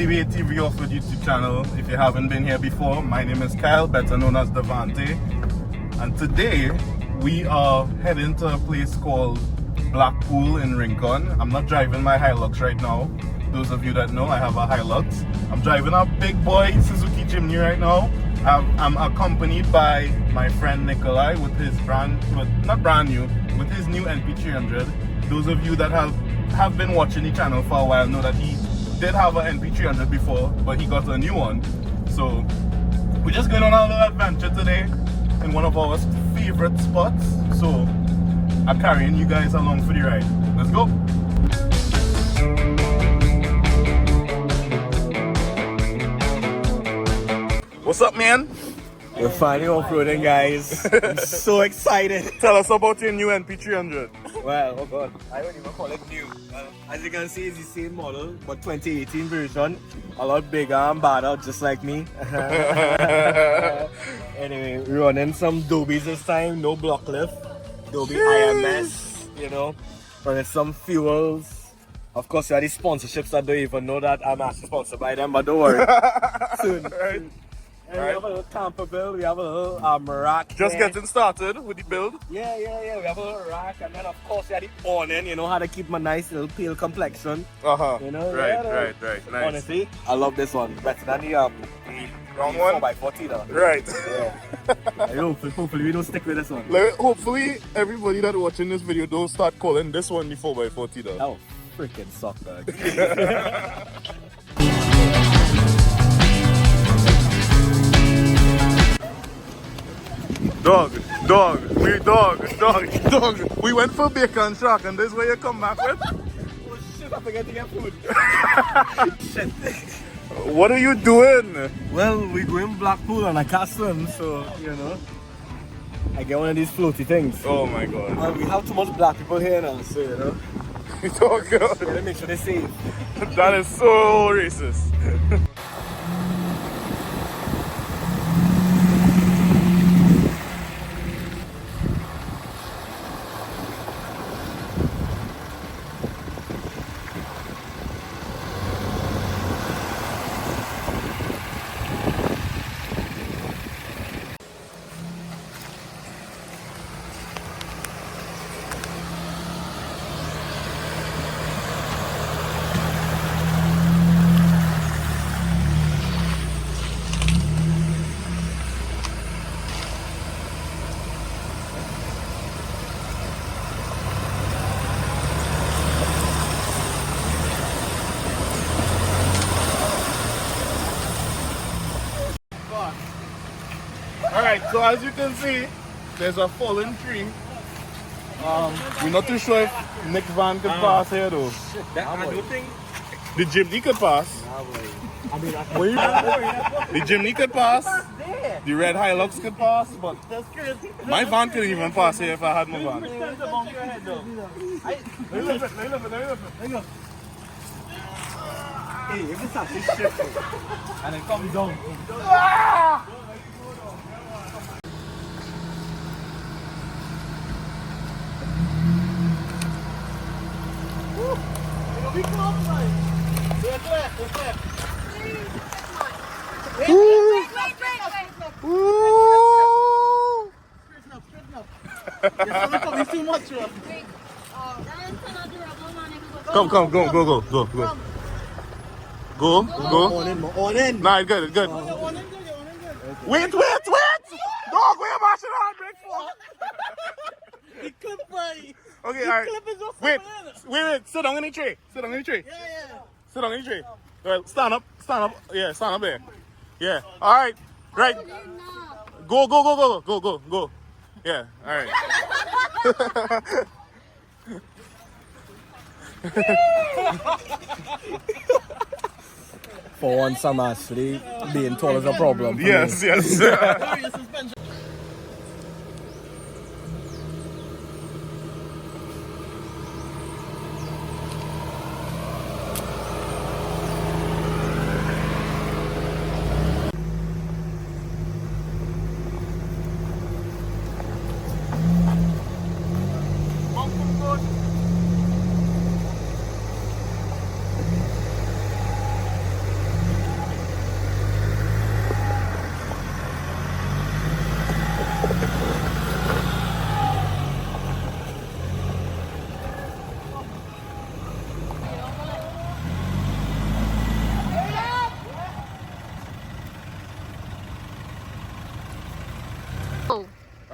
88 TV Off-Road YouTube channel. If you haven't been here before, my name is Kyle, better known as Devante. And today we are heading to a place called Blackpool in Rincon. I'm not driving my Hilux right now. Those of you that know, I have a Hilux. I'm driving a big boy Suzuki Jimny right now. I'm accompanied by my friend Nikolai with his not brand new, with his new NP300. Those of you that have been watching the channel for a while know that he did have an NP300 before, but he got a new one. So we're just going on a little adventure today in one of our favorite spots. So I'm carrying you guys along for the ride. Let's go. What's up, man? We're finally off-roading, guys. I'm so excited. Tell us about your new NP300. Well, oh god, I don't even call it new. As you can see, it's the same model, but 2018 version. A lot bigger and badder, just like me. Anyway, we're running some Dobies this time, no block lift. Dobie IMS, you know. Running some fuels. Of course, you have these sponsorships that don't even know that I'm actually sponsored by them, but don't worry. Soon. Right. And we have a little camper build, we have a little rack. Just getting started with the build. Yeah, we have a little rack, and then of course we have the awning, you know, how to keep my nice little pale complexion. You know, Right, nice. Honestly, I love this one, better than the round one? 4x40 though. Right. Yeah. Hopefully we don't stick with this one. Hopefully everybody that watching this video don't start calling this one the 4x40 though. Oh, freaking suck, dog. Dog. We went for bacon shack and this is where you come back with? Oh shit, I forget to get food. Shit. What are you doing? Well, we're going Blackpool and I can't swim, so, you know, I get one of these floaty things. Oh my god. Well, we have too much black people here now, so, you know, It's all good. we gotta make sure they're safe. That is so racist. Alright, so as you can see, there's a fallen tree. We're not too sure if Nick Van could pass here though. I don't think... The Jimny could pass. I mean, The Jimny could pass. The red Hilux could pass, but my van couldn't even pass here if I had my van. Hey, if it's actually shifting and it comes down. Come, go. Go. On in. Nah, good. Wait! Dog, where you mashing on brake for? The clip, right? Okay, alright. Wait. Sit down in the tray. Yeah. Sit down in the tray. Alright, stand up. Yeah, stand up there. Yeah. Alright. Right. Go. Yeah, alright. For once, I'm actually being tall is a problem. Yes.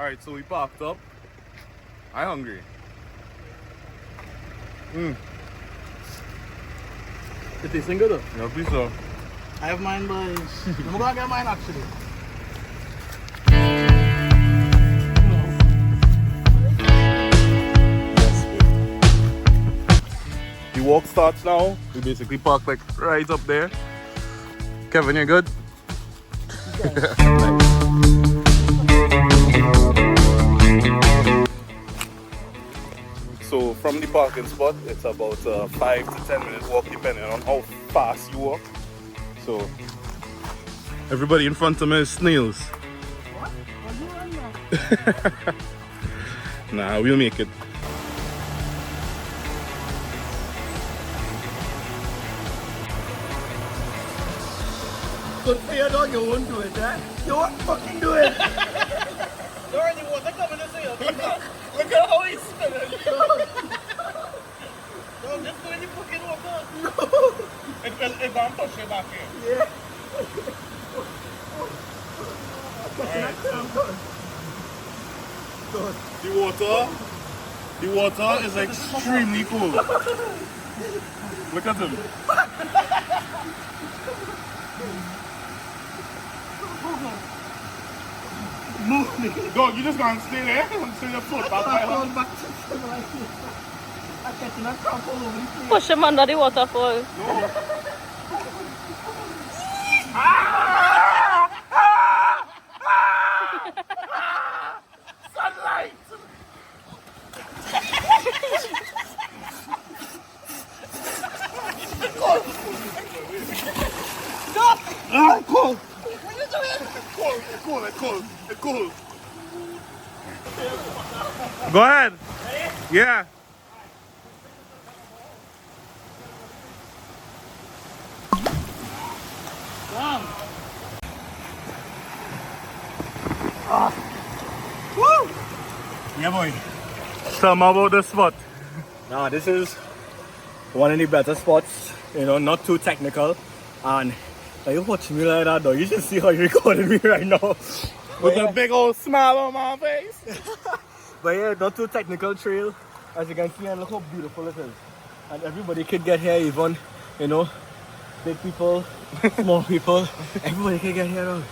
Alright, so we parked up. I hungry. It tasting good though. Yeah, please so. I have mine, boys. I'm gonna get mine actually. The walk starts now. We basically park like right up there. Kevin, you good? Nice. So from the parking spot, it's about a 5 to 10 minute walk depending on how fast you walk. So everybody in front of me is snails. What? What are you right now? Nah, we'll make it. Good for you, dog. You won't do it, eh? You won't fucking do it. There any water coming this way? Look at how he's spinning. No, just do any fucking water. No. It don't touch your back here. Yeah. The water is extremely cool. Look at him. Move. Dog, you just gonna stay there until your foot back by hand. I'm catching a crumple over the place. Push him under the waterfall. No. Sunlight. Stop! Ah, cool. What are you doing? It's cool. Go ahead. Yeah. Woo! Yeah, boy. Tell me about this spot. Now this is one of the better spots, you know, not too technical. And are you watching me like that though? You should see how you're recording me right now. With a big old smile on my face. But yeah, not too technical trail. As you can see, and look how beautiful it is. And everybody could get here, even, you know, big people, small people. Everybody can get here though.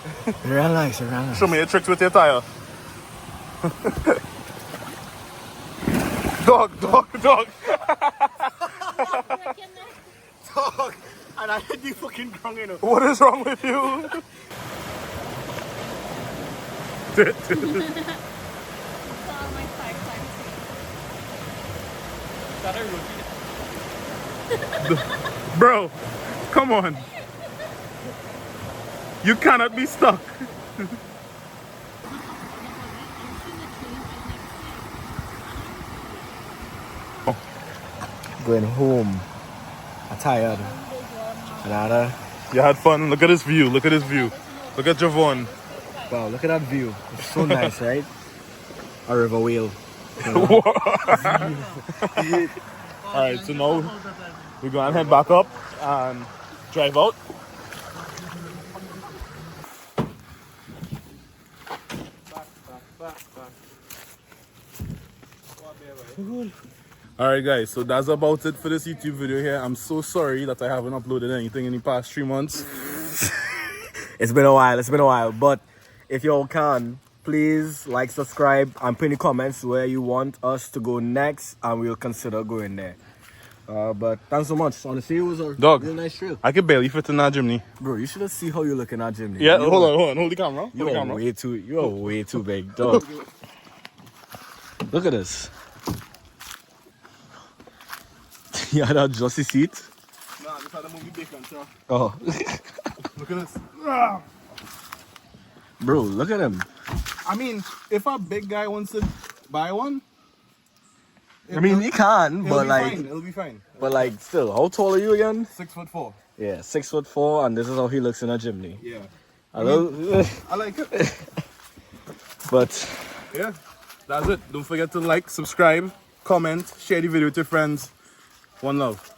Real nice, real nice. Show me your tricks with your tire. Dog. Dog! And I hit the fucking ground, you know. What is wrong with you? Bro, come on. You cannot be stuck. Going home. I'm tired. Another. You had fun. Look at this view. Look at Javon. Wow, look at that view. It's so nice, right? A river whale. Alright, so now we're going to head back up and drive out. Alright guys, so that's about it for this YouTube video here. I'm so sorry that I haven't uploaded anything in the past 3 months. It's been a while, but if you all can, please like, subscribe, and put in the comments where you want us to go next, and we'll consider going there. But thanks so much. Honestly, it was a Dog, real nice trail. I could barely fit in that Jimny. Bro, you should have seen how you're looking at Jimny. Yeah, hold on. Hold the camera. You are way too big, dog. Look at this. You had a Jossy seat? Nah, this had a movie bacon, sir. Oh. Look at this. Bro, look at him. I mean, if a big guy wants to buy one, I mean, he can, it'll but be like, fine. It'll be fine. but like, still, how tall are you again? 6'4". Yeah, 6'4", and this is how he looks in a Jimny. Yeah. Hello? I like it. But Yeah, that's it. Don't forget to like, subscribe, comment, share the video with your friends. One love.